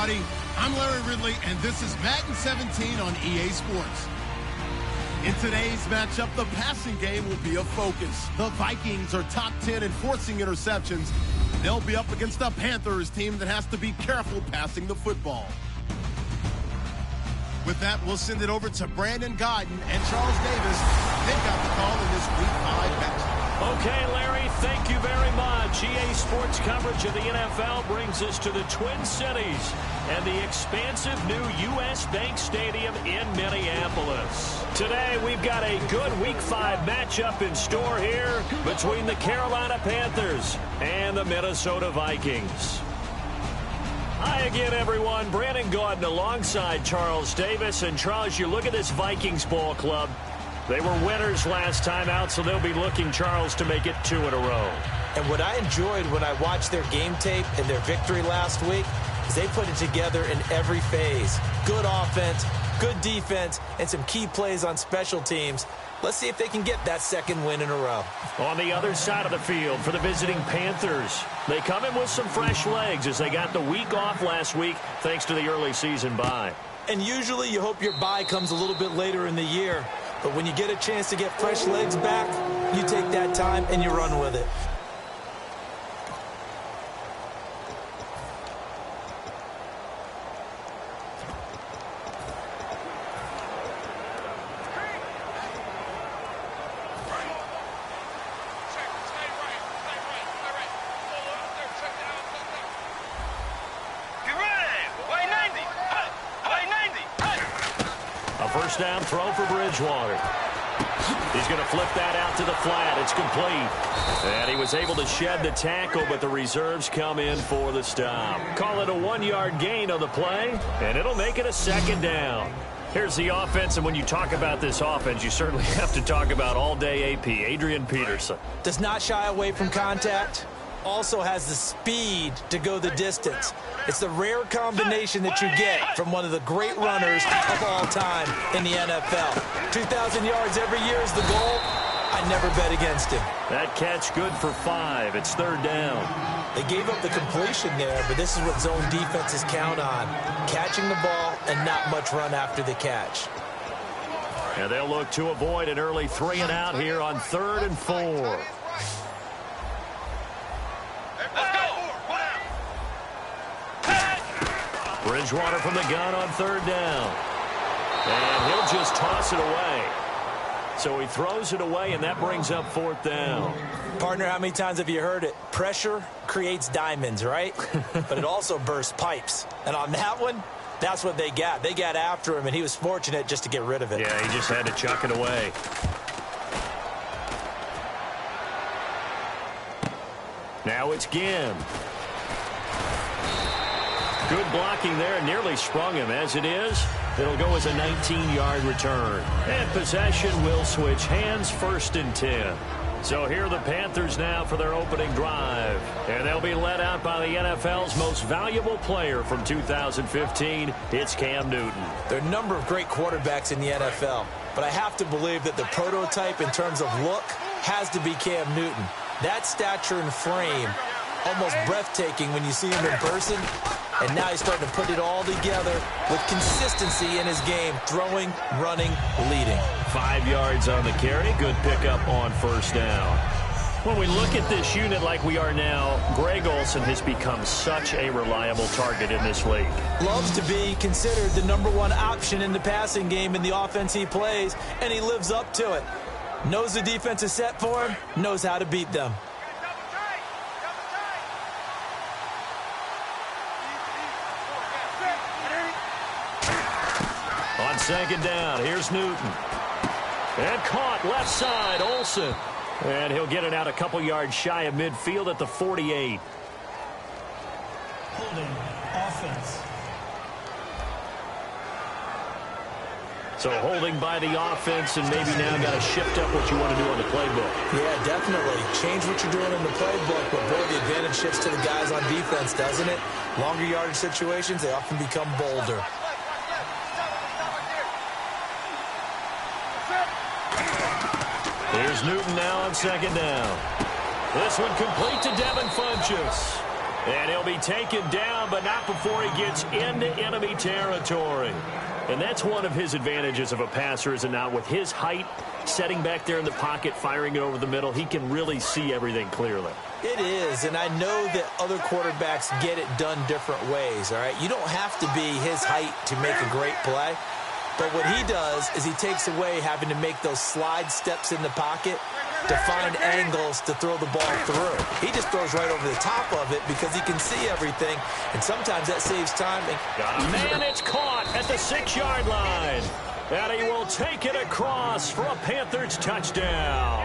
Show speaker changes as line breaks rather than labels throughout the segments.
everybody. I'm Larry Ridley, and this is Madden 17 on EA Sports. In today's matchup, the passing game will be a focus. The Vikings are top 10 in forcing interceptions. They'll be up against a Panthers team that has to be careful passing the football. With that, we'll send it over to Brandon Godden and Charles Davis. They've got the call in this Week 5 matchup.
Okay, Larry, thank you very much. EA Sports coverage of the NFL brings us to the Twin Cities and the expansive new U.S. Bank Stadium in Minneapolis. Today, we've got a good Week 5 matchup in store here between the Carolina Panthers and the Minnesota Vikings. Hi again, everyone. Brandon Gaudin alongside Charles Davis. And, Charles, you look at this Vikings ball club. They were winners last time out, so they'll be looking, Charles, to make it 2 in a row.
And what I enjoyed when I watched their game tape and their victory last week is they put it together in every phase. Good offense, good defense, and some key plays on special teams. Let's see if they can get that second win in a row.
On the other side of the field for the visiting Panthers, they come in with some fresh legs as they got the week off last week thanks to the early season bye.
And usually you hope your bye comes a little bit later in the year. But when you get a chance to get fresh legs back, you take that time and you run with it.
First down throw for Bridgewater. He's going to flip that out to the flat. It's complete. And he was able to shed the tackle, but the reserves come in for the stop. Call it a 1-yard gain on the play, and it'll make it a second down. Here's the offense, and when you talk about this offense, you certainly have to talk about all-day AP, Adrian Peterson.
Does not shy away from contact. Also has the speed to go the distance. It's the rare combination that you get from one of the great runners of all time in the NFL. 2,000 yards every year is the goal. I never bet against him.
That catch good for 5. It's third down.
They gave up the completion there, but this is what zone defenses count on. Catching the ball and not much run after the catch.
And they'll look to avoid an early 3 and out here on 3rd and 4. Bridgewater from the gun on 3rd down. And he'll just toss it away. So he throws it away, and that brings up 4th down.
Partner, how many times have you heard it? Pressure creates diamonds, right? But it also bursts pipes. And on that one, that's what they got. They got after him, and he was fortunate just to get rid of it.
Yeah, he just had to chuck it away. Now it's Ginn. Good blocking there, nearly sprung him. As it is, it'll go as a 19-yard return. And possession will switch hands, 1st and 10. So here are the Panthers now for their opening drive. And they'll be led out by the NFL's most valuable player from 2015. It's Cam Newton.
There are a number of great quarterbacks in the NFL, but I have to believe that the prototype in terms of look has to be Cam Newton. That stature and frame, almost breathtaking when you see him in person. And now he's starting to put it all together with consistency in his game, throwing, running, leading.
5 yards on the carry. Good pickup on 1st down. When we look at this unit like we are now, Greg Olsen has become such a reliable target in this league.
Loves to be considered the #1 option in the passing game in the offense he plays, and he lives up to it. Knows the defense is set for him, knows how to beat them.
On 2nd down, here's Newton. And caught left side, Olsen. And he'll get it out a couple yards shy of midfield at the 48.
Holding offense.
So holding by the offense, and maybe now got to shift up what you want to do on the playbook.
Yeah, definitely. Change what you're doing in the playbook, but boy, the advantage shifts to the guys on defense, doesn't it? Longer yardage situations, they often become bolder.
Here's Newton now on 2nd down. This one complete to Devin Funchess. And he'll be taken down, but not before he gets into enemy territory. And that's one of his advantages of a passer, is it not? With his height, setting back there in the pocket, firing it over the middle, he can really see everything clearly.
It is, and I know that other quarterbacks get it done different ways, all right? You don't have to be his height to make a great play. But what he does is he takes away having to make those slide steps in the pocket to find angles to throw the ball through. He just throws right over the top of it because he can see everything, and sometimes that saves time.
Got a man, it's caught at the 6-yard line. And he will take it across for a Panthers touchdown.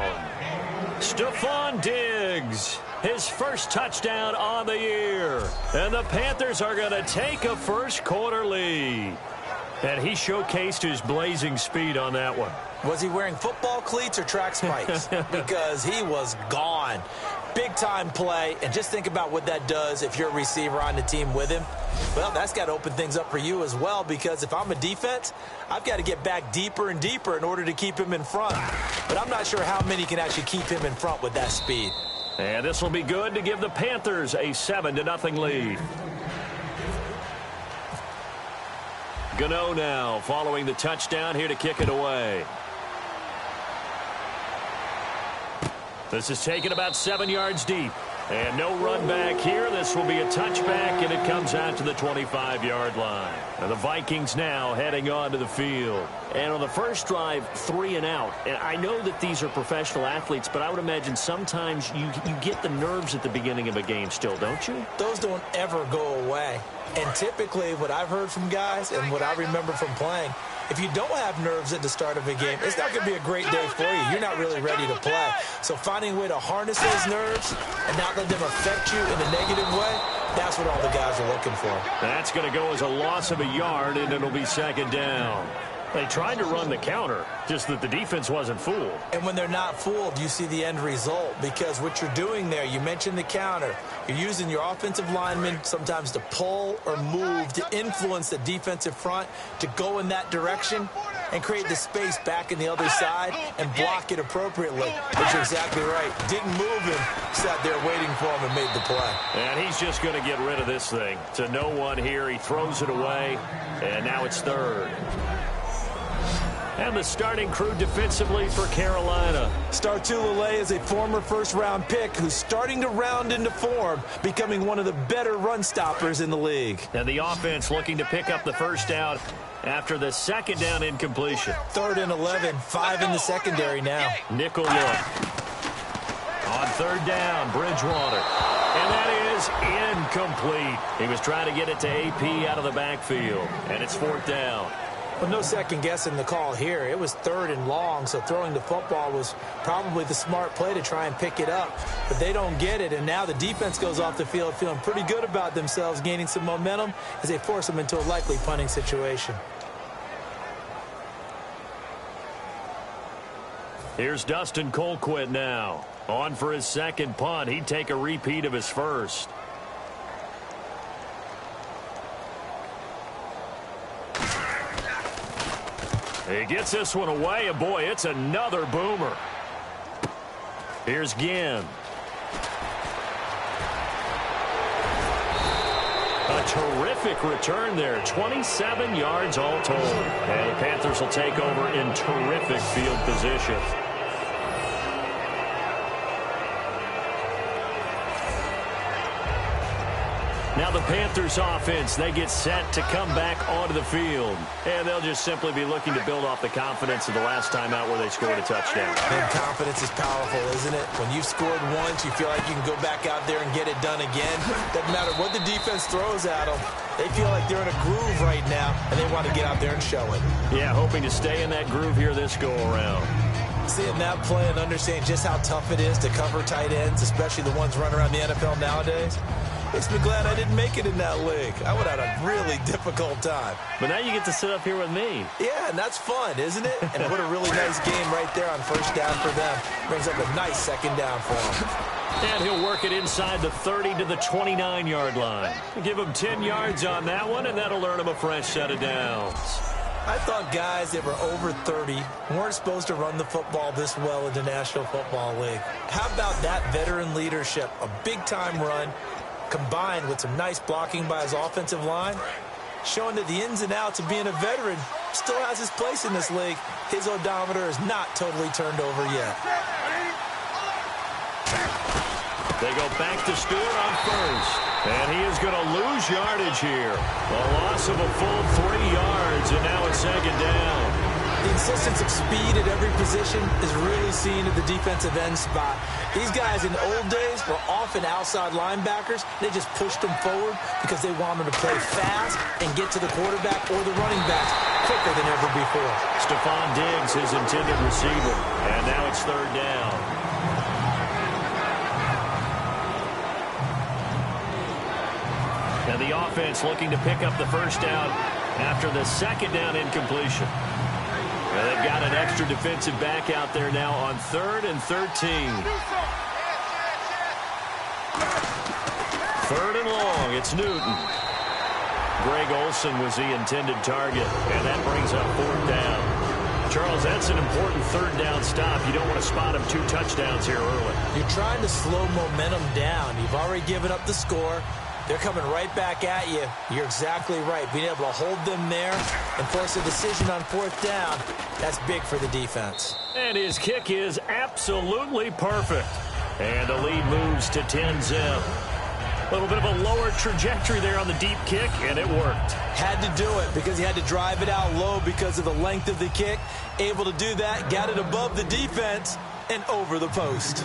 Stephon Diggs, his first touchdown on the year. And the Panthers are going to take a first-quarter lead. And he showcased his blazing speed on that one.
Was he wearing football cleats or track spikes? Because he was gone. Big-time play, and just think about what that does if you're a receiver on the team with him. Well, that's got to open things up for you as well, because if I'm a defense, I've got to get back deeper and deeper in order to keep him in front. But I'm not sure how many can actually keep him in front with that speed.
And this will be good to give the Panthers a 7-0 lead. Gano now following the touchdown, here to kick it away. This is taken about 7 yards deep. And no run back here. This will be a touchback, and it comes out to the 25-yard line. And the Vikings now heading onto the field. And on the first drive, 3 and out. And I know that these are professional athletes, but I would imagine sometimes you get the nerves at the beginning of a game still, don't you?
Those don't ever go away. And typically what I've heard from guys and what I remember from playing, if you don't have nerves at the start of a game, it's not going to be a great day for you. You're not really ready to play. So finding a way to harness those nerves and not let them affect you in a negative way, that's what all the guys are looking for.
That's going to go as a loss of a yard, and it'll be 2nd down. They tried to run the counter, just that the defense wasn't fooled.
And when they're not fooled, you see the end result, because what you're doing there, you mentioned the counter. You're using your offensive linemen sometimes to pull or move to influence the defensive front to go in that direction and create the space back in the other side and block it appropriately. But you're exactly right. Didn't move him, sat there waiting for him and made the play.
And he's just going to get rid of this thing. To no one here. He throws it away, and now it's 3rd. And the starting crew defensively for Carolina.
Startulele is a former first-round pick who's starting to round into form, becoming one of the better run stoppers in the league.
And the offense looking to pick up the first down after the 2nd down incompletion.
3rd and 11, 5 in the secondary now.
Nickel look. On 3rd down, Bridgewater. And that is incomplete. He was trying to get it to AP out of the backfield. And it's 4th down.
Well, no second guessing the call here. It was 3rd and long, so throwing the football was probably the smart play to try and pick it up. But they don't get it, and now the defense goes off the field feeling pretty good about themselves, gaining some momentum as they force them into a likely punting situation.
Here's Dustin Colquitt now. On for his 2nd punt. He'd take a repeat of his first. He gets this one away, and boy, it's another boomer. Here's Ginn. A terrific return there. 27 yards all told. And the Panthers will take over in terrific field position. Now the Panthers offense, they get set to come back onto the field. And they'll just simply be looking to build off the confidence of the last time out where they scored a touchdown.
And confidence is powerful, isn't it? When you've scored once, you feel like you can go back out there and get it done again. Doesn't matter what the defense throws at them. They feel like they're in a groove right now, and they want to get out there and show it.
Yeah, hoping to stay in that groove here this go-around.
Seeing that play and understanding just how tough it is to cover tight ends, especially the ones running around the NFL nowadays, makes me glad I didn't make it in that league. I would have had a really difficult time.
But now you get to sit up here with me.
Yeah, and that's fun, isn't it? And what a really nice game right there on 1st down for them. Brings up a nice 2nd down for them.
And he'll work it inside the 30 to the 29-yard line. Give him 10 yards on that one, and that'll earn him a fresh set of downs.
I thought guys that were over 30 weren't supposed to run the football this well in the National Football League. How about that veteran leadership? A big-time run. combined with some nice blocking by his offensive line, showing that the ins and outs of being a veteran still has his place in this league. His odometer is not totally turned over yet.
They go back to Stewart on first. And he is going to lose yardage here. A loss of a full 3 yards, and now it's second down.
The insistence of speed at every position is really seen at the defensive end spot. These guys in the old days were often outside linebackers. They just pushed them forward because they wanted to play fast and get to the quarterback or the running backs quicker than ever before.
Stephon Diggs, his intended receiver. And now it's third down. And the offense looking to pick up the first down after the second down incompletion. And they've got an extra defensive back out there now on 3rd and 13. 3rd and long. It's Newton. Greg Olsen was the intended target, and that brings up 4th down. Charles, that's an important 3rd down stop. You don't want to spot him 2 touchdowns here early.
You're trying to slow momentum down. You've already given up the score. They're coming right back at you. You're exactly right. Being able to hold them there and force a decision on 4th down, that's big for the defense.
And his kick is absolutely perfect. And the lead moves to 10-0. A little bit of a lower trajectory there on the deep kick, and it worked.
Had to do it because he had to drive it out low because of the length of the kick. Able to do that, got it above the defense and over the post.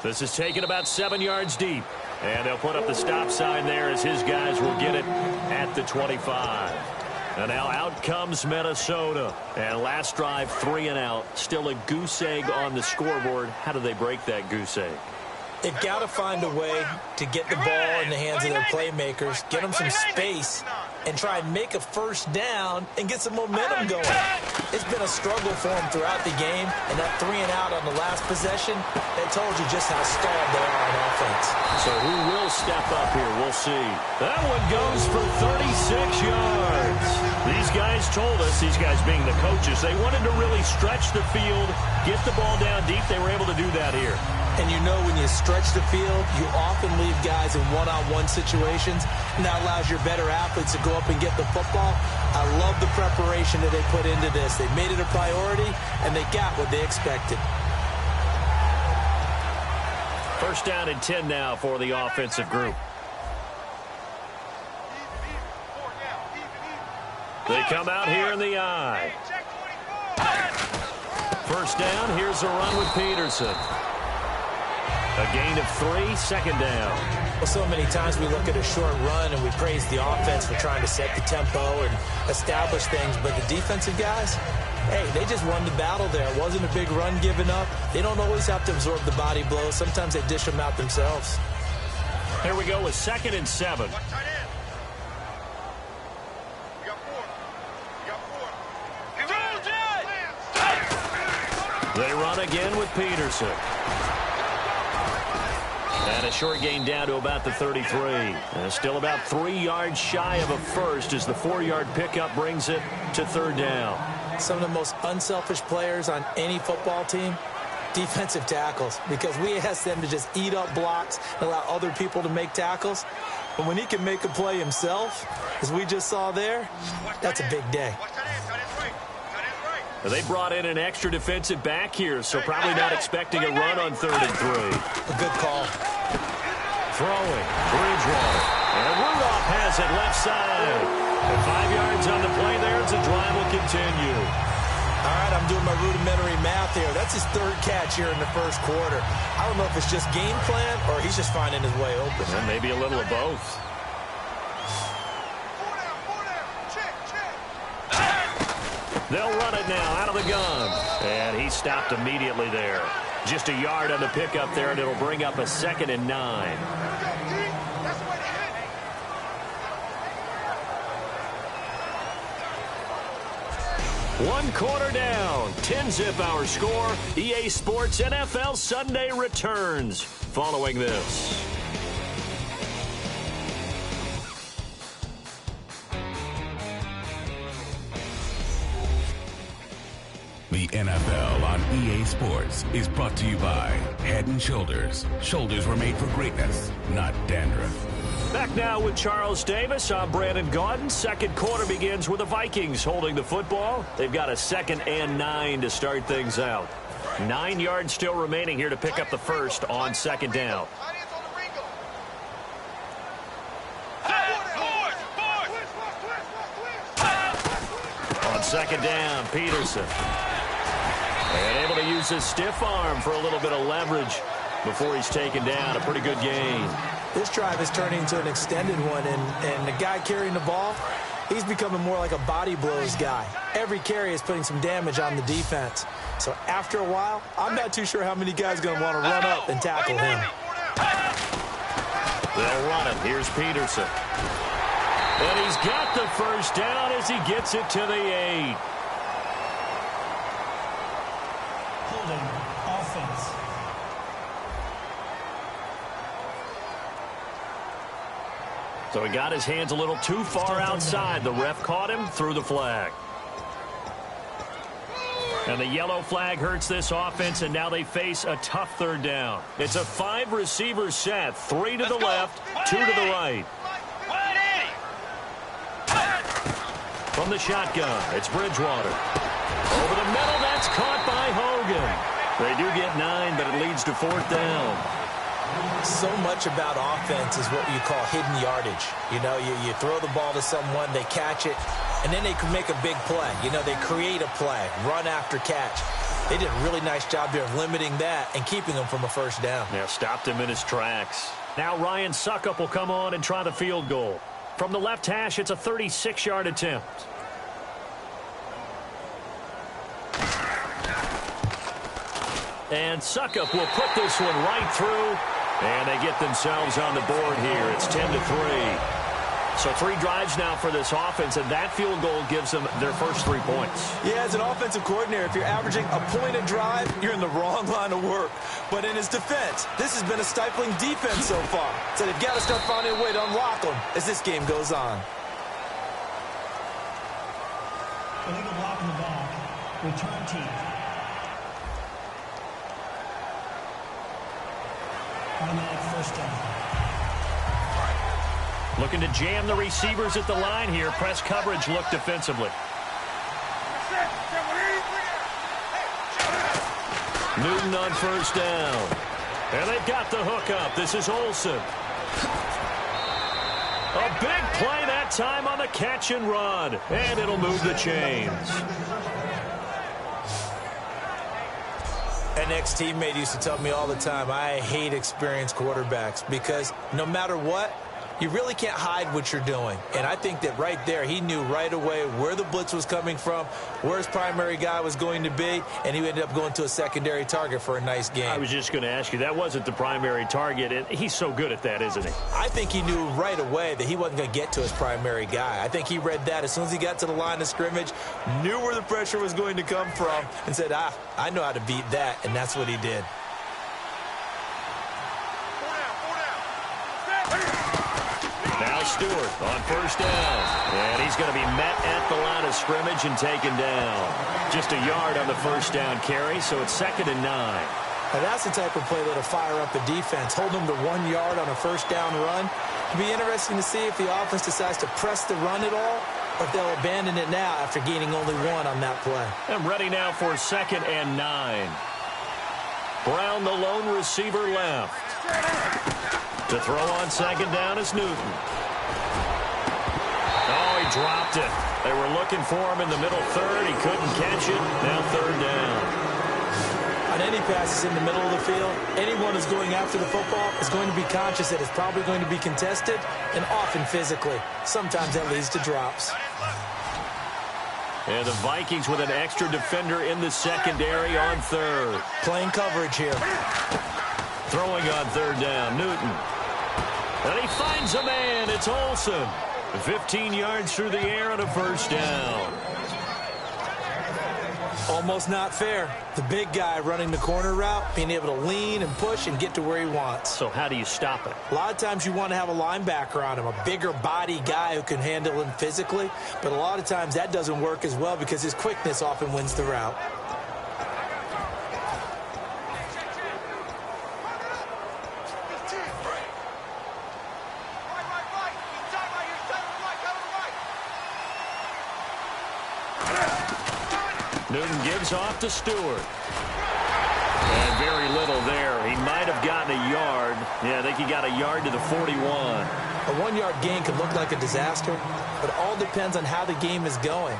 This is taken about 7 yards deep. And they'll put up the stop sign there as his guys will get it at the 25. And now out comes Minnesota. And last drive, 3 and out. Still a goose egg on the scoreboard. How do they break that goose egg?
They've got to find a way to get the ball in the hands of their playmakers, get them some space, and try and make a first down and get some momentum going. It's been a struggle for them throughout the game, and that 3 and out on the last possession, that told you just how stalled they are on offense.
So who will step up here? We'll see. That one goes for 36 yards. These guys told us, these guys being the coaches, they wanted to really stretch the field, get the ball down deep. They were able to do that here.
And you know when you stretch the field, you often leave guys in one-on-one situations, and that allows your better athletes to go up and get the football. I love the preparation that they put into this. They made it a priority, and they got what they expected.
First down and 10 now for the offensive group. They come out here in the eye. First down, here's a run with Peterson. A gain of 3, second down.
Well, so many times we look at a short run and we praise the offense for trying to set the tempo and establish things, but the defensive guys, hey, they just won the battle there. It wasn't a big run given up. They don't always have to absorb the body blows. Sometimes they dish them out themselves.
Here we go with 2nd and 7. They run again with Peterson. And a short gain down to about the 33. And still about 3 yards shy of a first as the 4-yard pickup brings it to 3rd down.
Some of the most unselfish players on any football team, defensive tackles, because we ask them to just eat up blocks and allow other people to make tackles. But when he can make a play himself, as we just saw there, that's a big day.
They brought in an extra defensive back here, so probably not expecting a run on 3rd and 3.
A good call.
Throwing, Bridgewater. And Rudolph has it left side. And 5 yards on the play there as the drive will continue.
All right, I'm doing my rudimentary math here. That's his 3rd catch here in the first quarter. I don't know if it's just game plan or he's just finding his way open.
And maybe a little of both. They'll run it now out of the gun. And he stopped immediately there. Just a yard on the pickup there, and it'll bring up a 2nd and 9. One quarter down. 10-zip our score. EA Sports NFL Sunday returns following this.
The NFL on EA Sports is brought to you by Head & Shoulders. Shoulders were made for greatness, not dandruff.
Back now with Charles Davis. I'm Brandon Gaudin. Second quarter begins with the Vikings holding the football. They've got a 2nd and 9 to start things out. 9 yards still remaining here to pick up the first on 2nd down. On 2nd down, Peterson. And able to use his stiff arm for a little bit of leverage before he's taken down. A pretty good gain.
This drive is turning into an extended one, and the guy carrying the ball, he's becoming more like a body blows guy. Every carry is putting some damage on the defense. So after a while, I'm not too sure how many guys are going to want to run up and tackle him.
They'll run it. Here's Peterson. And he's got the first down as he gets it to the 8.
Holding offense.
So he got his hands a little too far outside. The ref caught him, threw the flag. And the yellow flag hurts this offense, and now they face a tough 3rd down. It's a 5-receiver set, 3 to the left, 2 to the right. From the shotgun, it's Bridgewater. Over the middle, that's caught by Hogan. They do get 9, but it leads to 4th down.
So much about offense is what you call hidden yardage. You know, you throw the ball to someone, they catch it, and then they can make a big play. You know, they create a play, run after catch. They did a really nice job there of limiting that and keeping him from a 1st down.
Yeah, stopped him in his tracks. Now Ryan Suckup will come on and try the field goal. From the left hash, it's a 36-yard attempt. And Suckup will put this one right through. And they get themselves on the board here. It's 10-3. So 3 drives now for this offense, and that field goal gives them their first 3 points.
Yeah, as an offensive coordinator, if you're averaging a point a drive, you're in the wrong line of work. But in his defense, this has been a stifling defense so far. So they've got to start finding a way to unlock them as this game goes on.
Illegal block in the back. Return team. Automatic 1st down.
Looking to jam the receivers at the line here. Press coverage look defensively. Newton on 1st down. And they've got the hook up. This is Olsen. A big play that time on the catch and run. And it'll move the chains.
An ex-teammate used to tell me all the time, I hate experienced quarterbacks because no matter what, you really can't hide what you're doing. And I think that right there, he knew right away where the blitz was coming from, where his primary guy was going to be, and he ended up going to a secondary target for a nice game.
I was just going to ask you, that wasn't the primary target, and he's so good at that, isn't he?
I think he knew right away that he wasn't going to get to his primary guy. I think he read that as soon as he got to the line of scrimmage, knew where the pressure was going to come from, and said, I know how to beat that, and that's what he did.
Now Stewart on 1st down. And he's going to be met at the line of scrimmage and taken down. Just a yard on the 1st down carry, so it's 2nd and 9.
Now that's the type of play that'll fire up the defense. Hold them to 1 yard on a 1st down run. It'll be interesting to see if the offense decides to press the run at all, or if they'll abandon it now after gaining only 1 on that play.
I'm ready now for 2nd and 9. Brown, the lone receiver, left. To throw on 2nd down is Newton. Oh, he dropped it. They were looking for him in the middle 3rd. He couldn't catch it. Now 3rd down.
On any passes in the middle of the field, anyone who's going after the football is going to be conscious that it's probably going to be contested and often physically. Sometimes that leads to drops.
And the Vikings with an extra defender in the secondary on 3rd.
Playing coverage here.
Throwing on 3rd down, Newton. And he finds a man. It's Olsen. 15 yards through the air on a 1st down.
Almost not fair. The big guy running the corner route, being able to lean and push and get to where he wants.
So how do you stop it?
A lot of times you want to have a linebacker on him, a bigger body guy who can handle him physically. But a lot of times that doesn't work as well because his quickness often wins the route.
Newton gives off to Stewart. And very little there. He might have gotten a yard. Yeah, I think he got a yard to the 41.
A 1-yard gain could look like a disaster, but it all depends on how the game is going.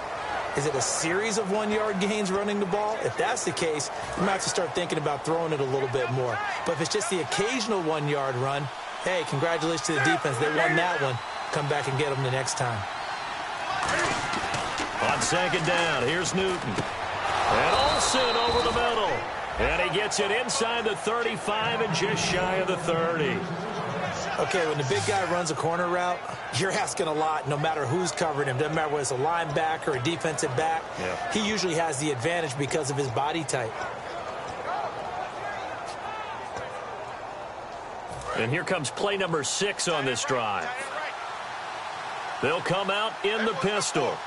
Is it a series of 1-yard gains running the ball? If that's the case, you might have to start thinking about throwing it a little bit more. But if it's just the occasional 1-yard run, hey, congratulations to the defense. They won that one. Come back and get them the next time.
On second down, here's Newton. And Olsen over the middle. And he gets it inside the 35 and just shy of the 30.
Okay, when the big guy runs a corner route, you're asking a lot no matter who's covering him. Doesn't matter whether it's a linebacker or a defensive back. Yeah. He usually has the advantage because of his body type.
And here comes play number 6 on this drive. They'll come out in the pistol.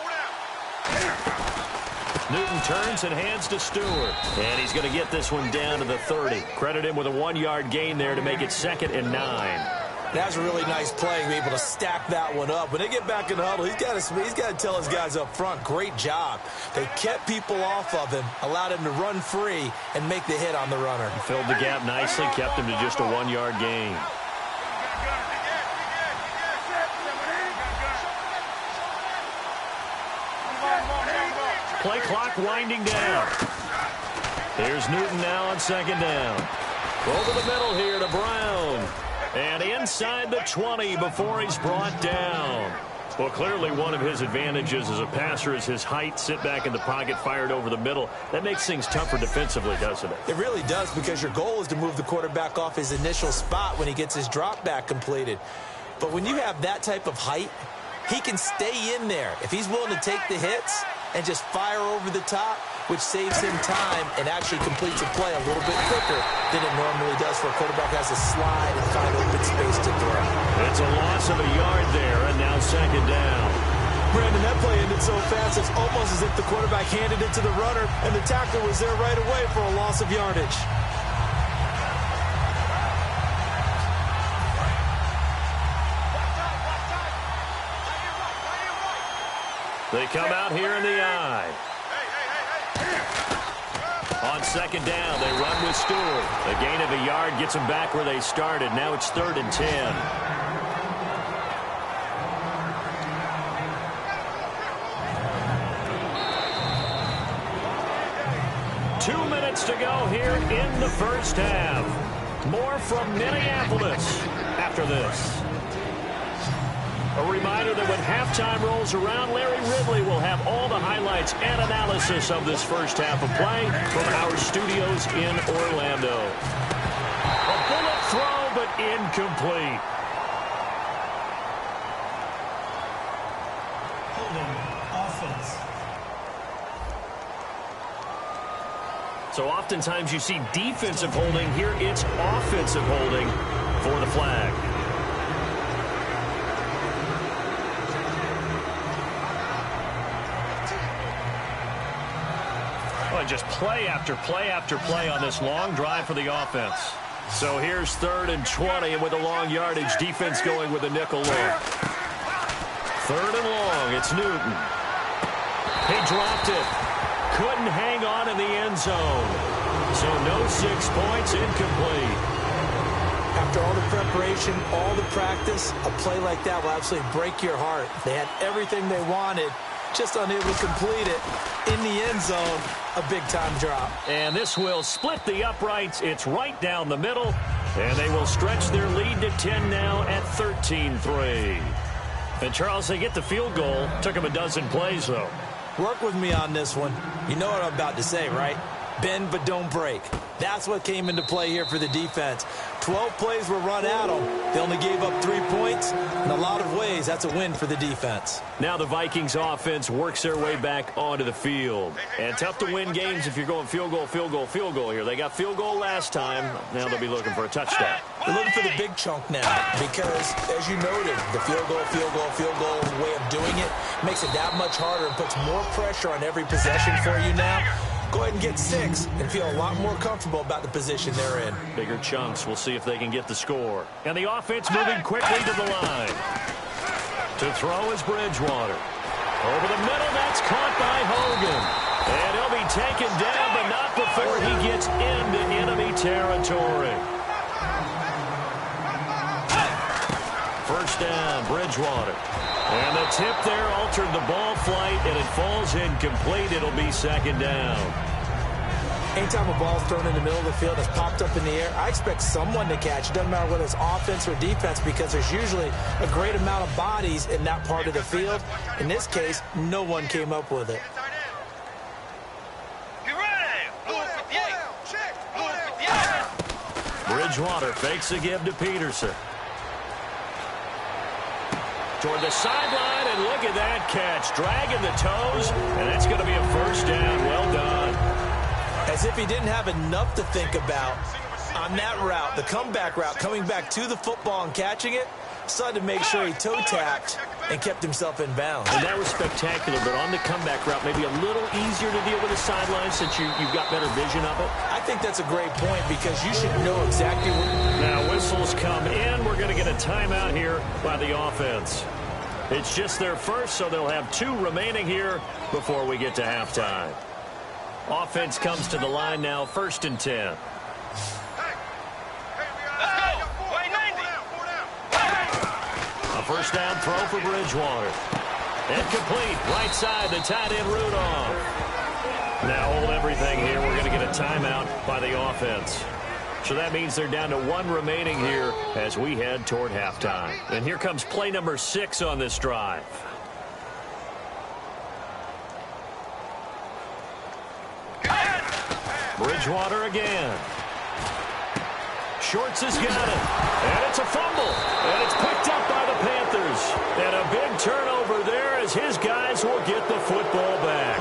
Newton turns and hands to Stewart. And he's going to get this one down to the 30. Credit him with a 1-yard gain there to make it 2nd and 9.
That's a really nice play to be able to stack that one up. When they get back in the huddle, he's got to tell his guys up front, great job. They kept people off of him, allowed him to run free, and make the hit on the runner.
Filled the gap nicely, kept him to just a 1-yard gain. Play clock winding down. Here's Newton now on second down. Over the middle here to Brown. And inside the 20 before he's brought down. Well, clearly one of his advantages as a passer is his height. Sit back in the pocket, fired over the middle. That makes things tougher defensively, doesn't it?
It really does, because your goal is to move the quarterback off his initial spot when he gets his drop back completed. But when you have that type of height, he can stay in there. If he's willing to take the hits and just fire over the top, which saves him time and actually completes a play a little bit quicker than it normally does for a quarterback who has to slide and find open space to throw.
It's a loss of a yard there, and now second down.
Brandon, that play ended so fast, it's almost as if the quarterback handed it to the runner, and the tackler was there right away for a loss of yardage.
They come out here in the eye. On second down, they run with Stewart. A gain of a yard gets them back where they started. Now it's 3rd and 10. Two minutes to go here in the first half. More from Minneapolis after this. A reminder that when halftime rolls around, Larry Ridley will have all the highlights and analysis of this first half of play from our studios in Orlando. A bullet throw, but incomplete.
Holding, offense.
So oftentimes you see defensive holding. Here it's offensive holding for the flag. Just play after play after play on this long drive for the offense. So here's 3rd and 20, and with a long yardage, defense going with a nickel look. 3rd and long, it's Newton. He dropped it. Couldn't hang on in the end zone. So no 6 points, incomplete.
After all the preparation, all the practice, a play like that will absolutely break your heart. They had everything they wanted, just unable to complete it in the end zone. A big-time drop.
And this will split the uprights. It's right down the middle. And they will stretch their lead to 10 now at 13-3. And, Charles, they get the field goal. Took them a dozen plays, though.
Work with me on this one. You know what I'm about to say, right? Bend but don't break. That's what came into play here for the defense. 12 plays were run at them. They only gave up 3 points. In a lot of ways, that's a win for the defense.
Now the Vikings offense works their way back onto the field. And tough to win games if you're going field goal, field goal, field goal here. They got field goal last time. Now they'll be looking for a touchdown.
They're looking for the big chunk now because, as you noted, the field goal way of doing it makes it that much harder and puts more pressure on every possession for you now. Go ahead and get 6 and feel a lot more comfortable about the position they're in.
Bigger chunks. We'll see if they can get the score. And the offense moving quickly to the line. To throw is Bridgewater. Over the middle, that's caught by Hogan. And he'll be taken down, but not before he gets into enemy territory. First down, Bridgewater. And the tip there altered the ball flight, and it falls incomplete. It'll be second down.
Anytime a ball's thrown in the middle of the field and it's popped up in the air, I expect someone to catch. It doesn't matter whether it's offense or defense, because there's usually a great amount of bodies in that part of the field. In this case, no one came up with it.
Bridgewater fakes a give to Peterson. Toward the sideline, and look at that catch. Dragging the toes, and that's going to be a first down. Well done.
As if he didn't have enough to think about on that route, the comeback route, coming back to the football and catching it, decided to make sure he toe-tapped and kept himself in bounds.
And that was spectacular, but on the comeback route, maybe a little easier to deal with the sideline since you've got better vision of it.
I think that's a great point, because you should know exactly where.
Now whistles come in. We're going to get a timeout here by the offense. It's just their first, so they'll have 2 remaining here before we get to halftime. Offense comes to the line now, 1st and 10. A first down throw for Bridgewater. Incomplete. Right side, the tight end Rudolph. Now hold everything here. We're going to get a timeout by the offense. So that means they're down to 1 remaining here as we head toward halftime. And here comes play number 6 on this drive. Bridgewater again. Shorts has got it. And it's a fumble. And it's picked up by the Panthers. And a big turnover there as his guys will get the football back.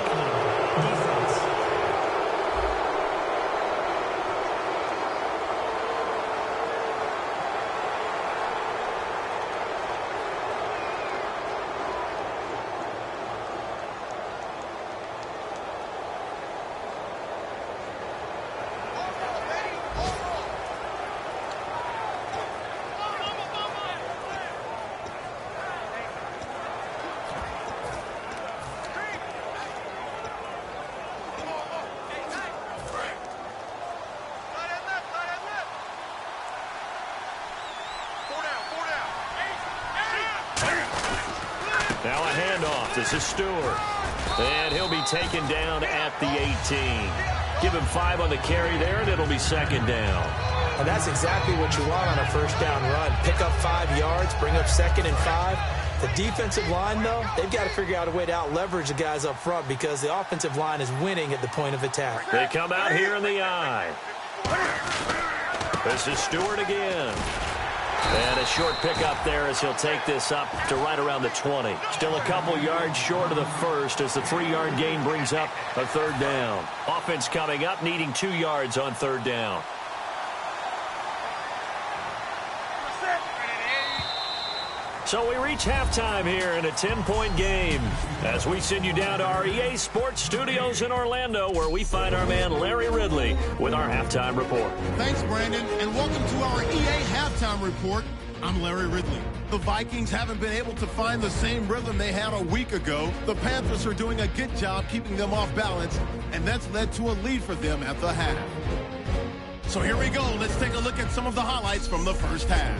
Now a handoff. This is Stewart. And he'll be taken down at the 18. Give him 5 on the carry there, and it'll be second down.
And that's exactly what you want on a first down run. Pick up 5 yards, bring up 2nd and 5. The defensive line, though, they've got to figure out a way to out-leverage the guys up front, because the offensive line is winning at the point of attack.
They come out here in the eye. This is Stewart again. And a short pickup there as he'll take this up to right around the 20. Still a couple yards short of the first as the 3-yard gain brings up a 3rd down. Offense coming up, needing 2 yards on 3rd down. So we reach halftime here in a 10-point game as we send you down to our EA Sports Studios in Orlando, where we find our man Larry Ridley with our halftime report.
Thanks, Brandon, and welcome to our EA halftime report. I'm Larry Ridley. The Vikings haven't been able to find the same rhythm they had a week ago. The Panthers are doing a good job keeping them off balance, and that's led to a lead for them at the half. So here we go. Let's take a look at some of the highlights from the first half.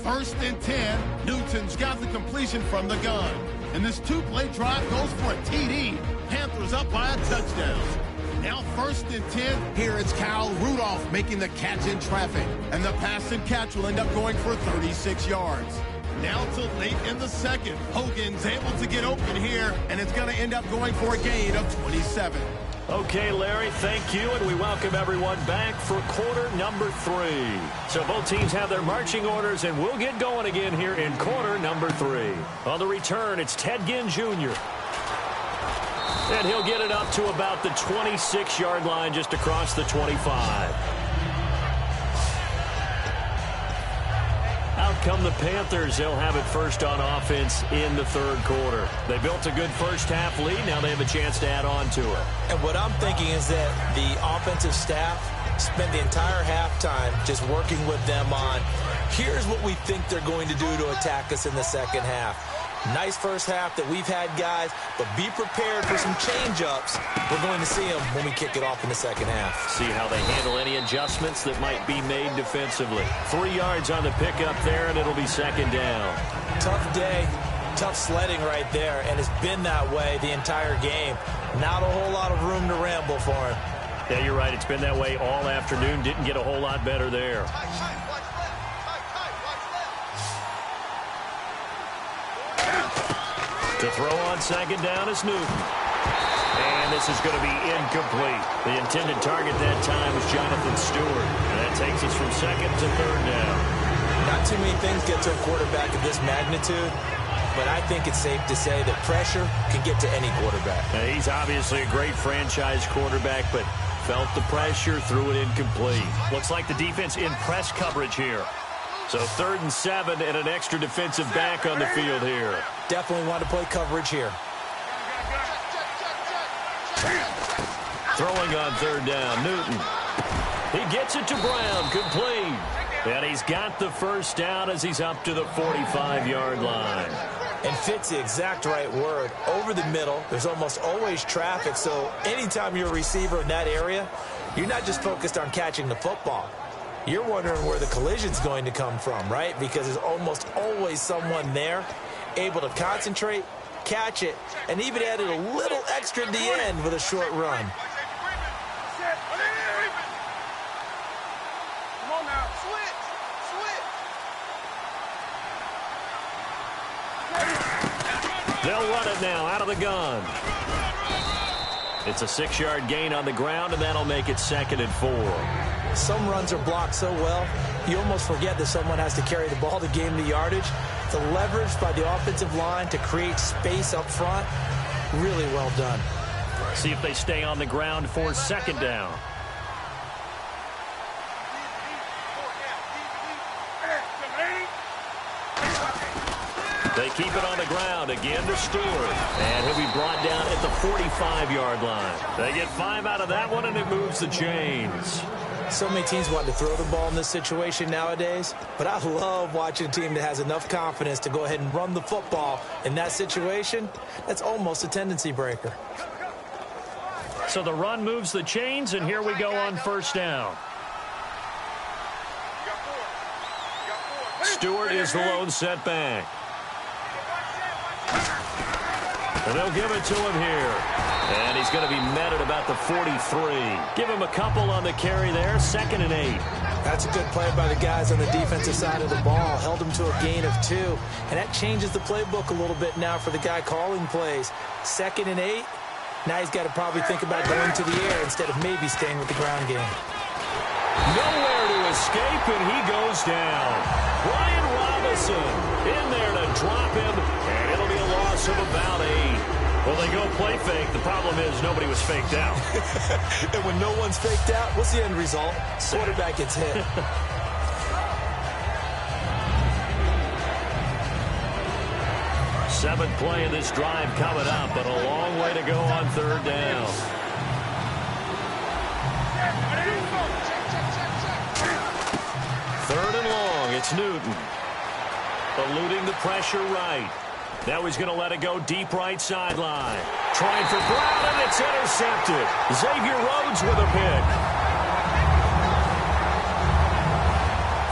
1st and 10, Newton's got the completion from the gun. And this 2-play drive goes for a TD. Panthers up by a touchdown. Now 1st and 10, here it's Kyle Rudolph making the catch in traffic. And the pass and catch will end up going for 36 yards. Now to late in the second, Hogan's able to get open here, and it's going to end up going for a gain of 27.
Okay, Larry, thank you, and we welcome everyone back for quarter number 3. So both teams have their marching orders, and we'll get going again here in quarter number 3. On the return, it's Ted Ginn Jr. And he'll get it up to about the 26-yard line, just across the 25. Out come the Panthers. They'll have it first on offense in the 3rd quarter. They built a good first half lead. Now they have a chance to add on to it.
And what I'm thinking is that the offensive staff spent the entire halftime just working with them on, here's what we think they're going to do to attack us in the second half. Nice first half that we've had, guys, but be prepared for some change-ups. We're going to see them when we kick it off in the second half.
See how they handle any adjustments that might be made defensively. 3 yards on the pickup there, and it'll be second down.
Tough day, tough sledding right there, and it's been that way the entire game. Not a whole lot of room to ramble for him.
Yeah, you're right. It's been that way all afternoon. Didn't get a whole lot better there. To throw on second down is Newton. And this is going to be incomplete. The intended target that time was Jonathan Stewart. And that takes us from second to third down.
Not too many things get to a quarterback of this magnitude, but I think it's safe to say that pressure can get to any quarterback.
Now, he's obviously a great franchise quarterback, but felt the pressure, threw it incomplete. Looks like the defense in press coverage here. So 3rd and 7 and an extra defensive back on the field here.
Definitely want to play coverage here.
Throwing on 3rd down, Newton. He gets it to Brown, complete. And he's got the first down as he's up to the 45-yard line.
And fits the exact right word. Over the middle, there's almost always traffic, so anytime you're a receiver in that area, you're not just focused on catching the football. You're wondering where the collision's going to come from, right? Because there's almost always someone there able to concentrate, catch it, and even added a little extra at the end with a short run.
Come on now, switch.
They'll run it now out of the gun. It's a 6-yard gain on the ground, and that'll make it 2nd and 4.
Some runs are blocked so well, you almost forget that someone has to carry the ball to gain the yardage. The leverage by the offensive line to create space up front, really well done.
See if they stay on the ground for 2nd down. They keep it on the ground again to Stewart. And he'll be brought down at the 45-yard line. They get 5 out of that one, and it moves the chains.
So many teams want to throw the ball in this situation nowadays, but I love watching a team that has enough confidence to go ahead and run the football. In that situation, that's almost a tendency breaker.
So the run moves the chains, and here we go on 1st down. Stewart is the lone setback. And they'll give it to him here. And he's going to be met at about the 43. Give him a couple on the carry there. 2nd and 8.
That's a good play by the guys on the defensive side of the ball. Held him to a gain of 2. And that changes the playbook a little bit now for the guy calling plays. 2nd and 8. Now he's got to probably think about going to the air instead of maybe staying with the ground game.
Nowhere to escape, and he goes down. Brian Robinson in there to drop him, and it'll be a loss of about 8. Well, they go play fake. The problem is nobody was faked out.
And when no one's faked out, what's the end result? Quarterback gets hit.
Seventh play of this drive coming up, but a long way to go on 3rd down. Third and long, it's Newton. Eluding the pressure right. Now he's going to let it go deep right sideline. Trying for Brown, and it's intercepted. Xavier Rhodes with a pick.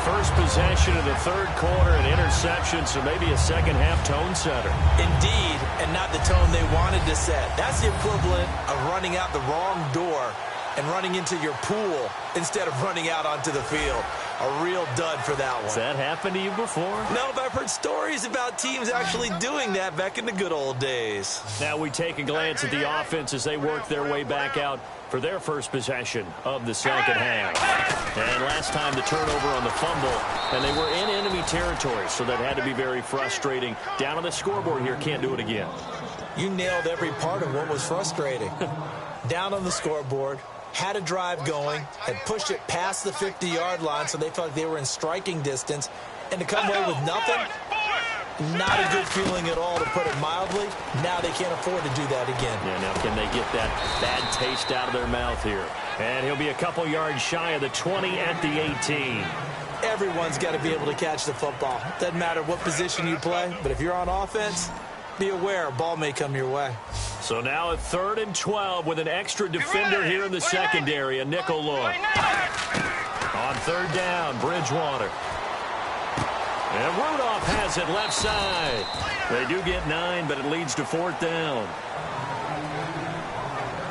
First possession of the 3rd quarter, an interception, so maybe a second-half tone setter.
Indeed, and not the tone they wanted to set. That's the equivalent of running out the wrong door and running into your pool instead of running out onto the field. A real dud for that one.
Has that happened to you before?
No, but I've heard stories about teams actually doing that back in the good old days.
Now we take a glance at the offense as they work their way back out for their first possession of the second half. And last time the turnover on the fumble, and they were in enemy territory, so that had to be very frustrating. Down on the scoreboard here, can't do it again.
You nailed every part of what was frustrating. Down on the scoreboard, had a drive going, had pushed it past the 50-yard line, so they felt like they were in striking distance, and to come away with nothing, not a good feeling at all, to put it mildly. Now they can't afford to do that again.
Yeah, now can they get that bad taste out of their mouth here? And he'll be a couple yards shy of the 20 at the 18.
Everyone's got to be able to catch the football. Doesn't matter what position you play, but if you're on offense, be aware a ball may come your way.
So now at 3rd and 12 with an extra defender here in the secondary, a nickel look. On 3rd down, Bridgewater. And Rudolph has it left side. They do get 9, but it leads to 4th down.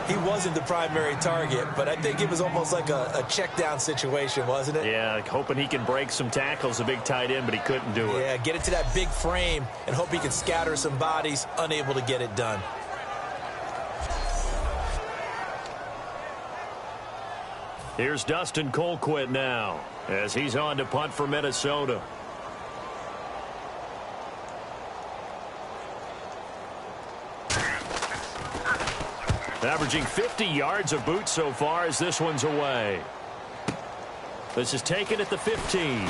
He wasn't the primary target, but I think it was almost like a check down situation, wasn't it?
Yeah, hoping he can break some tackles, a big tight end, but he couldn't do it.
Yeah, get it to that big frame and hope he can scatter some bodies, unable to get it done.
Here's Dustin Colquitt now as he's on to punt for Minnesota. Averaging 50 yards of boot so far as this one's away. This is taken at the 15.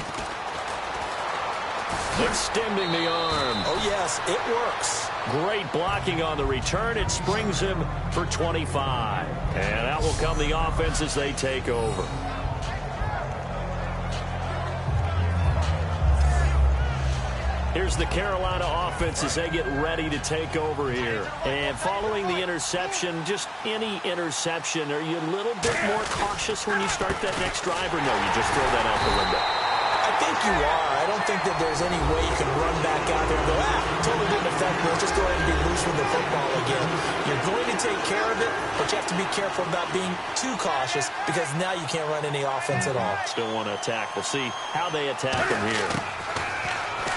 Extending the arm.
Oh, yes, it works.
Great blocking on the return. It springs him for 25. And out will come the offense as they take over. Here's the Carolina offense as they get ready to take over here. And following the interception, just any interception, are you a little bit more cautious when you start that next drive, or no, you just throw that out the window?
I think you are. I don't think that there's any way you can run back out there and go, totally didn't affect me. Let's just go ahead and be loose with the football again. You're going to take care of it, but you have to be careful about being too cautious because now you can't run any offense at all.
Still want to attack. We'll see how they attack him here.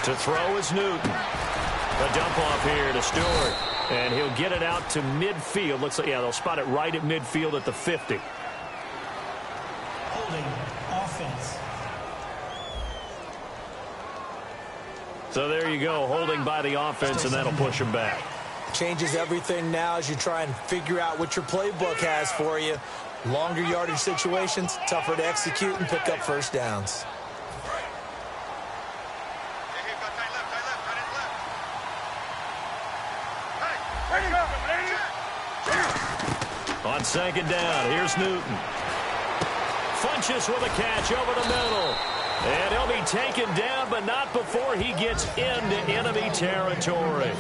To throw is Newton. A dump off here to Stewart. And he'll get it out to midfield. Looks like, yeah, they'll spot it right at midfield at the 50.
Holding offense.
So there you go, holding by the offense, and that'll push him back.
Changes everything now as you try and figure out what your playbook has for you. Longer yardage situations, tougher to execute and pick up first downs.
On 2nd down, here's Newton. Funches with a catch over the middle. And he'll be taken down, but not before he gets into enemy territory.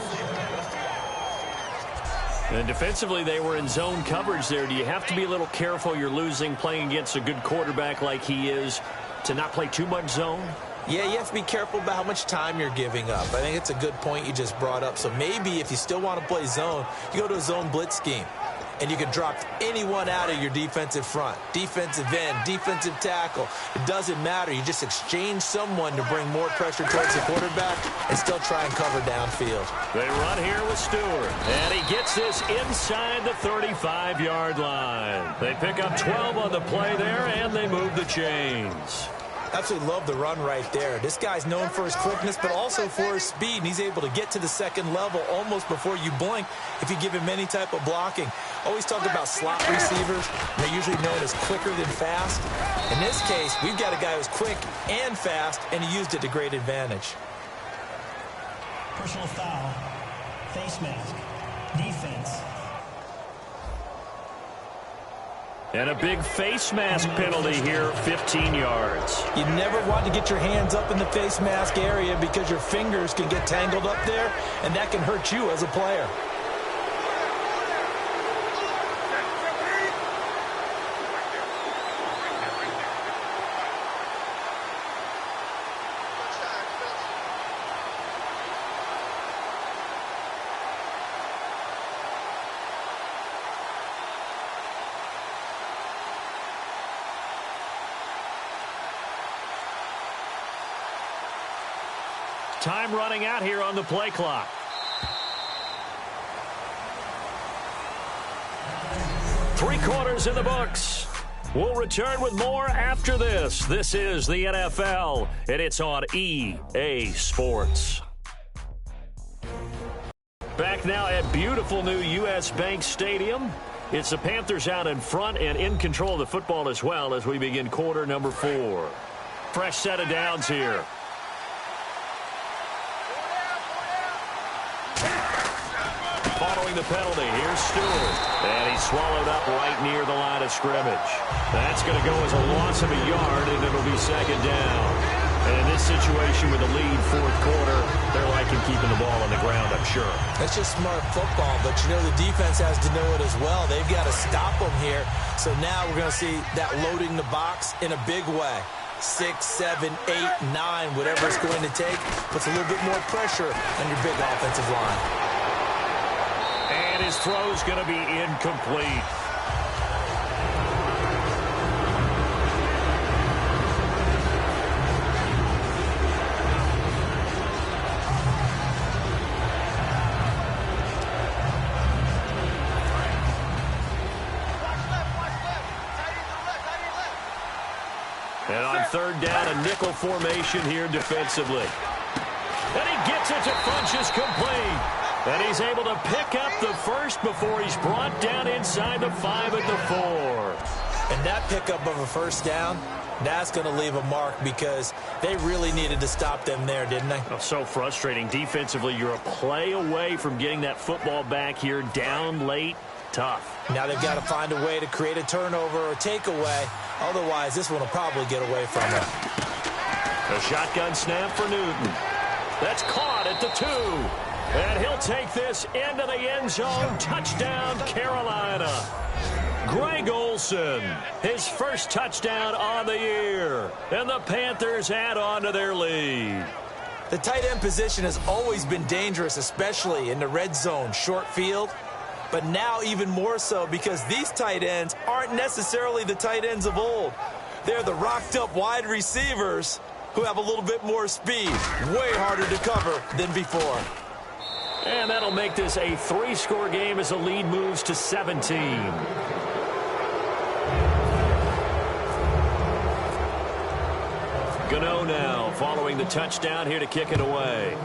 And defensively, they were in zone coverage there. Do you have to be a little careful? You're losing, playing against a good quarterback like he is, to not play too much zone?
Yeah, you have to be careful about how much time you're giving up. I think it's a good point you just brought up. So maybe if you still want to play zone, you go to a zone blitz scheme. And you can drop anyone out of your defensive front, defensive end, defensive tackle. It doesn't matter. You just exchange someone to bring more pressure towards the quarterback and still try and cover downfield.
They run here with Stewart. And he gets this inside the 35-yard line. They pick up 12 on the play there, and they move the chains.
Absolutely love the run right there. This guy's known for his quickness, but also for his speed, and he's able to get to the second level almost before you blink if you give him any type of blocking. Always talk about slot receivers. They're usually known as quicker than fast. In this case, we've got a guy who's quick and fast, and he used it to great advantage.
Personal foul. Face mask. Defense.
And a big face mask penalty here, 15 yards.
You never want to get your hands up in the face mask area because your fingers can get tangled up there, and that can hurt you as a player.
Time running out here on the play clock. Three quarters in the books. We'll return with more after this. This is the NFL, and it's on EA Sports. Back now at beautiful new U.S. Bank Stadium. It's the Panthers out in front and in control of the football as well as we begin quarter number 4. Fresh set of downs here. Following the penalty, here's Stewart. And he's swallowed up right near the line of scrimmage. That's going to go as a loss of a yard, and it'll be 2nd down. And in this situation with a lead fourth quarter, they're liking keeping the ball on the ground, I'm sure.
That's just smart football, but you know the defense has to know it as well. They've got to stop them here. So now we're going to see that loading the box in a big way. 6, 7, 8, 9, whatever it's going to take, puts a little bit more pressure on your big offensive line.
And his throw's going to be incomplete. And on third down, a nickel formation here defensively. And he gets it to Funchess complete. And he's able to pick up the first before he's brought down inside the 5 at the 4.
And that pickup of a first down, that's going to leave a mark because they really needed to stop them there, didn't they?
Oh, so frustrating. Defensively, you're a play away from getting that football back here down late. Tough.
Now they've got to find a way to create a turnover or takeaway. Otherwise, this one will probably get away from them.
A shotgun snap for Newton. That's caught at the 2. And he'll take this into the end zone. Touchdown, Carolina. Greg Olsen, his first touchdown on the year. And the Panthers add on to their lead.
The tight end position has always been dangerous, especially in the red zone, short field. But now even more so because these tight ends aren't necessarily the tight ends of old. They're the rocked-up wide receivers who have a little bit more speed. Way harder to cover than before.
And that'll make this a 3-score game as the lead moves to 17. Gano now following the touchdown here to kick it away.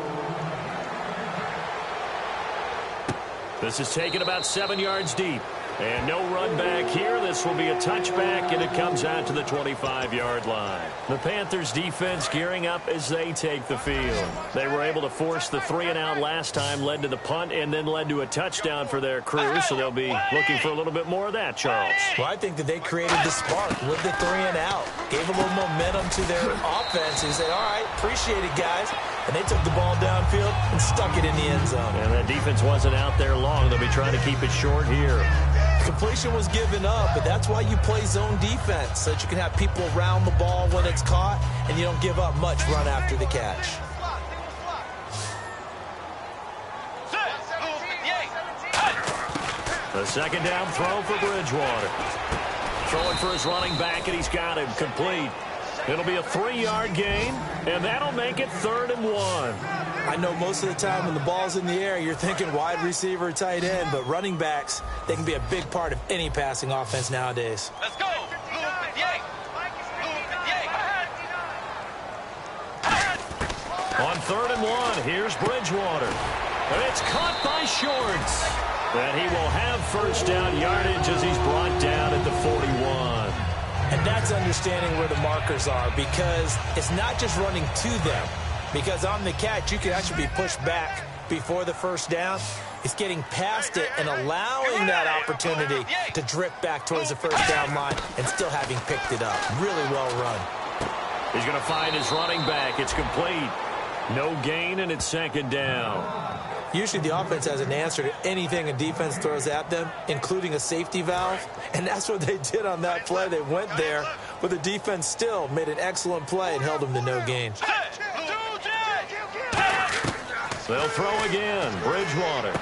This is taken about 7 yards deep. And no run back here. This will be a touchback, and it comes out to the 25-yard line. The Panthers defense gearing up as they take the field. They were able to force the 3-and-out last time, led to the punt, and then led to a touchdown for their crew. So they'll be looking for a little bit more of that, Charles.
Well, I think that they created the spark with the 3-and-out. Gave a little momentum to their offense and said, all right, appreciate it, guys. And they took the ball downfield and stuck it in the end zone.
And that defense wasn't out there long. They'll be trying to keep it short here.
Completion was given up, but that's why you play zone defense, so that you can have people around the ball when it's caught, and you don't give up much run after the catch.
The second down throw for Bridgewater. Throwing for his running back, and he's got him complete. It'll be a 3-yard gain, and that'll make it 3rd and 1.
I know most of the time when the ball's in the air, you're thinking wide receiver, tight end, but running backs, they can be a big part of any passing offense nowadays.
Let's go.
On 3rd and 1, here's Bridgewater. And it's caught by Shorts. And he will have first down yardage as he's brought down at the 41.
And that's understanding where the markers are, because it's not just running to them. Because on the catch, you can actually be pushed back before the first down. It's getting past it and allowing that opportunity to drift back towards the first down line and still having picked it up. Really well run.
He's going to find his running back. It's complete. No gain, and it's 2nd down.
Usually the offense has an answer to anything a defense throws at them, including a safety valve. And that's what they did on that play. They went there, but the defense still made an excellent play and held them to no gain.
They'll throw again. Bridgewater.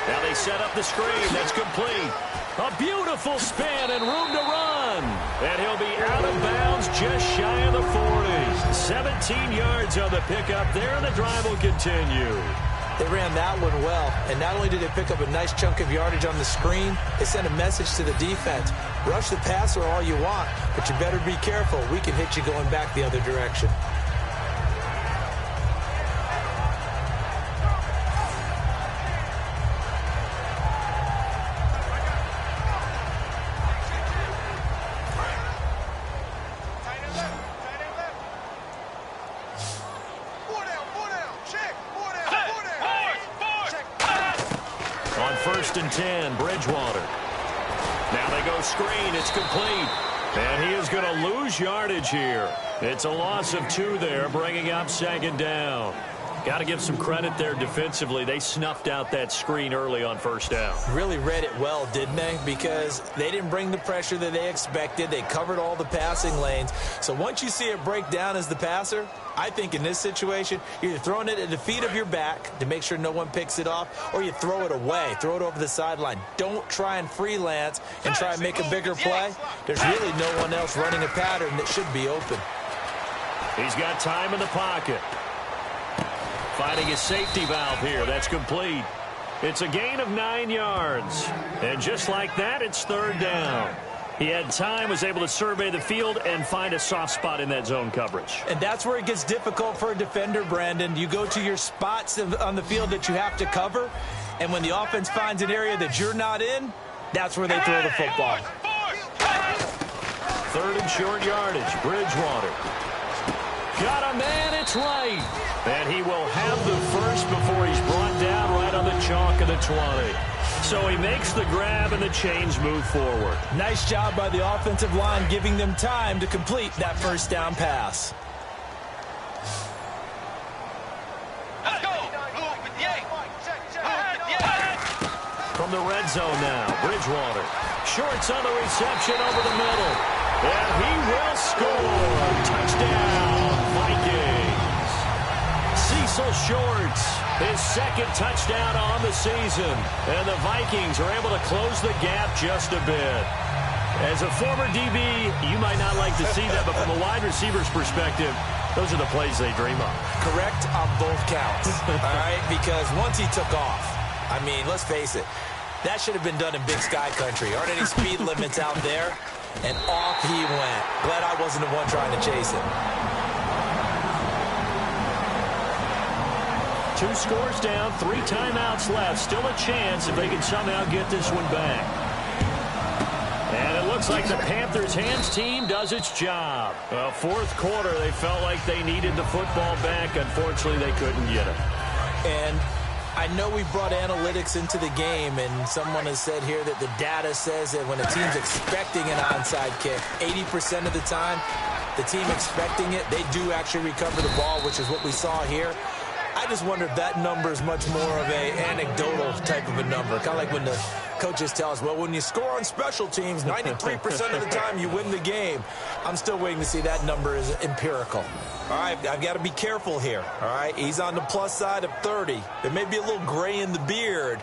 Now they set up the screen. That's complete. A beautiful spin and room to run. And he'll be out of bounds just shy of the 40. 17 yards on the pickup there, and the drive will continue.
They ran that one well, and not only did they pick up a nice chunk of yardage on the screen, they sent a message to the defense. Rush the passer all you want, but you better be careful. We can hit you going back the other direction.
On 1st and 10, Bridgewater. Now they go screen. It's complete. And he is going to lose yardage here. It's a loss of 2 there, bringing up second down. Got to give some credit there defensively. They snuffed out that screen early on first down.
Really read it well, didn't they? Because they didn't bring the pressure that they expected. They covered all the passing lanes. So once you see it break down as the passer, I think in this situation, you're either throwing it at the feet of your back to make sure no one picks it off, or you throw it away, throw it over the sideline. Don't try and freelance and try and make a bigger play. There's really no one else running a pattern that should be open.
He's got time in the pocket. Finding his safety valve here. That's complete. It's a gain of 9 yards. And just like that, it's third down. He had time, was able to survey the field and find a soft spot in that zone coverage.
And that's where it gets difficult for a defender, Brandon. You go to your spots on the field that you have to cover, and when the offense finds an area that you're not in, that's where they throw the football.
Third and short yardage. Bridgewater. Got a man, it's right. And he will have the first before he's brought down right on the chalk of the 20. So he makes the grab and the chains move forward.
Nice job by the offensive line giving them time to complete that first down pass.
Let's go.
From the red zone now, Bridgewater. Shorts on the reception over the middle. And he will score. Touchdown, Vikings. Cecil Shorts, his second touchdown on the season. And the Vikings are able to close the gap just a bit. As a former DB, you might not like to see that, but from a wide receiver's perspective, those are the plays they dream of.
Correct on both counts, all right? Because once he took off, I mean, let's face it, that should have been done in Big Sky Country. Aren't any speed limits out there? And off he went. Glad I wasn't the one trying to chase him.
2 scores down, 3 timeouts left. Still a chance if they can somehow get this one back. And it looks like the Panthers' hands team does its job. Well, fourth quarter, they felt like they needed the football back. Unfortunately, they couldn't get it.
And I know we brought analytics into the game, and someone has said here that the data says that when a team's expecting an onside kick, 80% of the time, the team expecting it, they do actually recover the ball, which is what we saw here. I just wonder if that number is much more of a anecdotal type of a number. Kind of like when the coaches tell us, well, when you score on special teams, 93% of the time you win the game. I'm still waiting to see that number is empirical. All right, I've got to be careful here. All right, he's on the plus side of 30. There may be a little gray in the beard,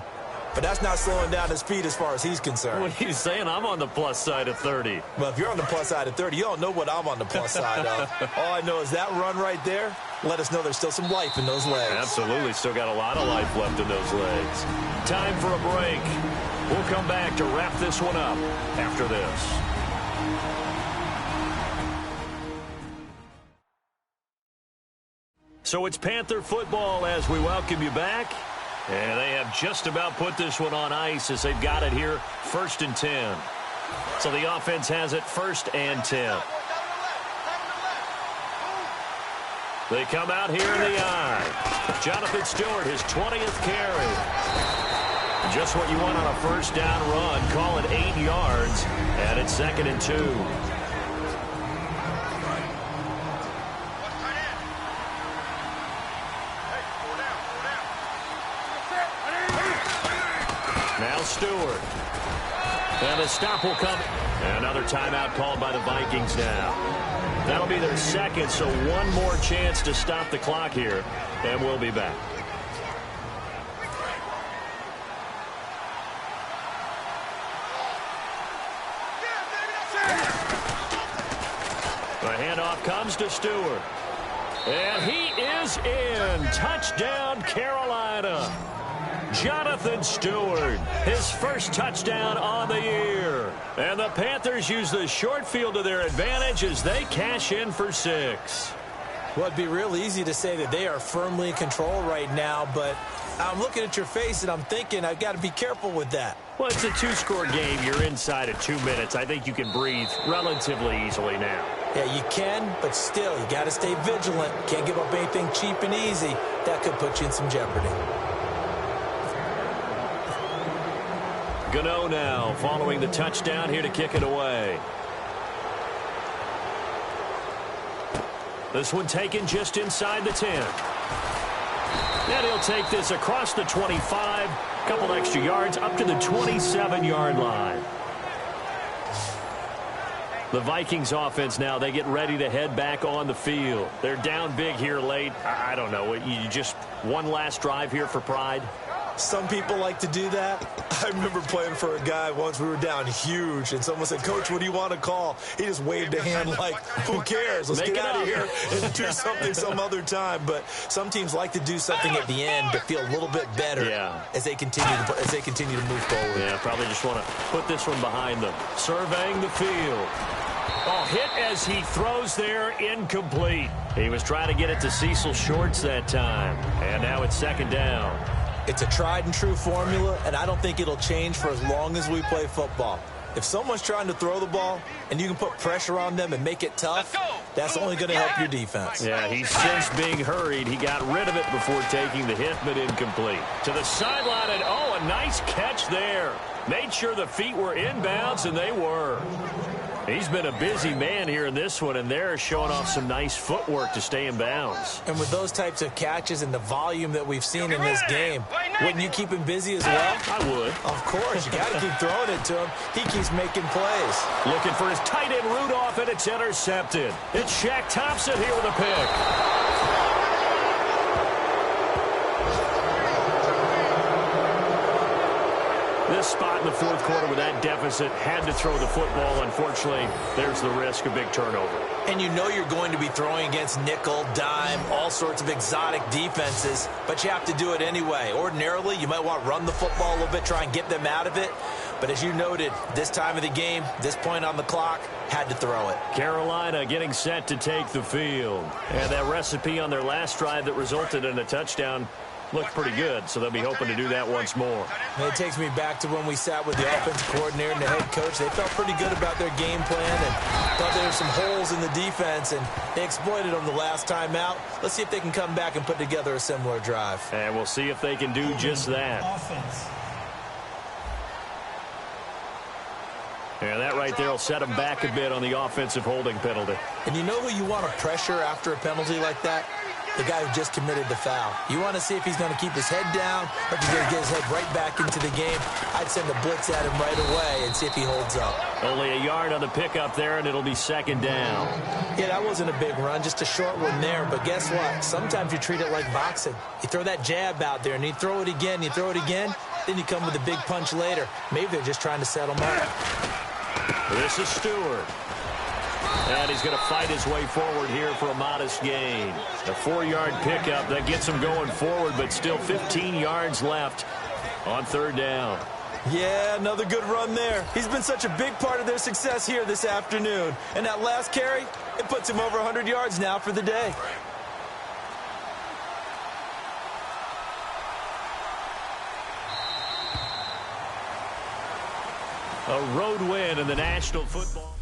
but that's not slowing down his speed as far as he's concerned.
What are you saying? I'm on the plus side of 30.
Well, if you're on the plus side of 30, you don't know what I'm on the plus side of. All I know is that run right there, let us know there's still some life in those legs.
Absolutely. Still got a lot of life left in those legs. Time for a break. We'll come back to wrap this one up after this. So it's Panther football as we welcome you back. And they have just about put this one on ice as they've got it here, 1st and 10. So the offense has it 1st and 10. They come out here in the eye. Jonathan Stewart, his 20th carry. Just what you want on a first down run. Call it 8 yards. And it's 2nd and 2. Now Stewart. And the stop will come. Another timeout called by the Vikings now. That'll be their second, so one more chance to stop the clock here. And we'll be back. The handoff comes to Stewart. And he is in. Touchdown, Carolina. Jonathan Stewart, his first touchdown on the year. And the Panthers use the short field to their advantage as they cash in for 6.
Well, it'd be real easy to say that they are firmly in control right now, but I'm looking at your face and I'm thinking I've got to be careful with that.
Well, it's a 2-score game. You're inside of 2 minutes. I think you can breathe relatively easily now.
Yeah, you can, but still, you got to stay vigilant. Can't give up anything cheap and easy. That could put you in some jeopardy.
Gano now following the touchdown here to kick it away. This one taken just inside the 10. And he'll take this across the 25, a couple extra yards up to the 27-yard line. The Vikings offense now, they get ready to head back on the field. They're down big here late. I don't know. You just one last drive here for pride?
Some people like to do that. I remember playing for a guy once. We were down huge, and someone said, "Coach, what do you want to call?" He just waved a hand like, who cares? Let's get out of here and do something some other time. But some teams like to do something at the end to feel a little bit better as they continue to move forward.
Yeah, probably just want to put this one behind them. Surveying the field. Oh, hit as he throws there, incomplete. He was trying to get it to Cecil Shorts that time. And now it's second down.
It's a tried and true formula, and I don't think it'll change for as long as we play football. If someone's trying to throw the ball and you can put pressure on them and make it tough, that's only going to help your defense.
Yeah, he's since being hurried. He got rid of it before taking the hit, but incomplete. To the sideline, and oh, a nice catch there. Made sure the feet were inbounds, and they were. He's been a busy man here in this one, and they're showing off some nice footwork to stay in bounds.
And with those types of catches and the volume that we've seen in this game, wouldn't you keep him busy as well?
I would.
Of course. You got to keep throwing it to him. He keeps making plays.
Looking for his tight end Rudolph, and it's intercepted. It's Shaq Thompson here with a pick. This spot in the fourth quarter with that deficit, had to throw the football. Unfortunately, there's the risk of big turnover.
And you know you're going to be throwing against nickel, dime, all sorts of exotic defenses, but you have to do it anyway. Ordinarily, you might want to run the football a little bit, try and get them out of it. But as you noted, this time of the game, this point on the clock, had to throw it.
Carolina getting set to take the field. And that recipe on their last drive that resulted in a touchdown looked pretty good, so they'll be hoping to do that once more.
And it takes me back to when we sat with the offensive coordinator and the head coach. They felt pretty good about their game plan and thought there were some holes in the defense, and they exploited them the last time out. Let's see if they can come back and put together a similar drive.
And we'll see if they can do just that.
Offense.
And that right there will set them back a bit on the offensive holding penalty.
And you know who you want to pressure after a penalty like that? The guy who just committed the foul. You want to see if he's going to keep his head down or if he's going to get his head right back into the game. I'd send a blitz at him right away and see if he holds up.
Only a yard on the pickup there, and it'll be second down.
Yeah, that wasn't a big run, just a short one there. But guess what? Sometimes you treat it like boxing. You throw that jab out there, and you throw it again, then you come with a big punch later. Maybe they're just trying to settle him up.
This is Stewart. And he's going to fight his way forward here for a modest gain. A 4-yard pickup that gets him going forward, but still 15 yards left on third down.
Yeah, another good run there. He's been such a big part of their success here this afternoon. And that last carry, it puts him over 100 yards now for the day.
A road win in the National Football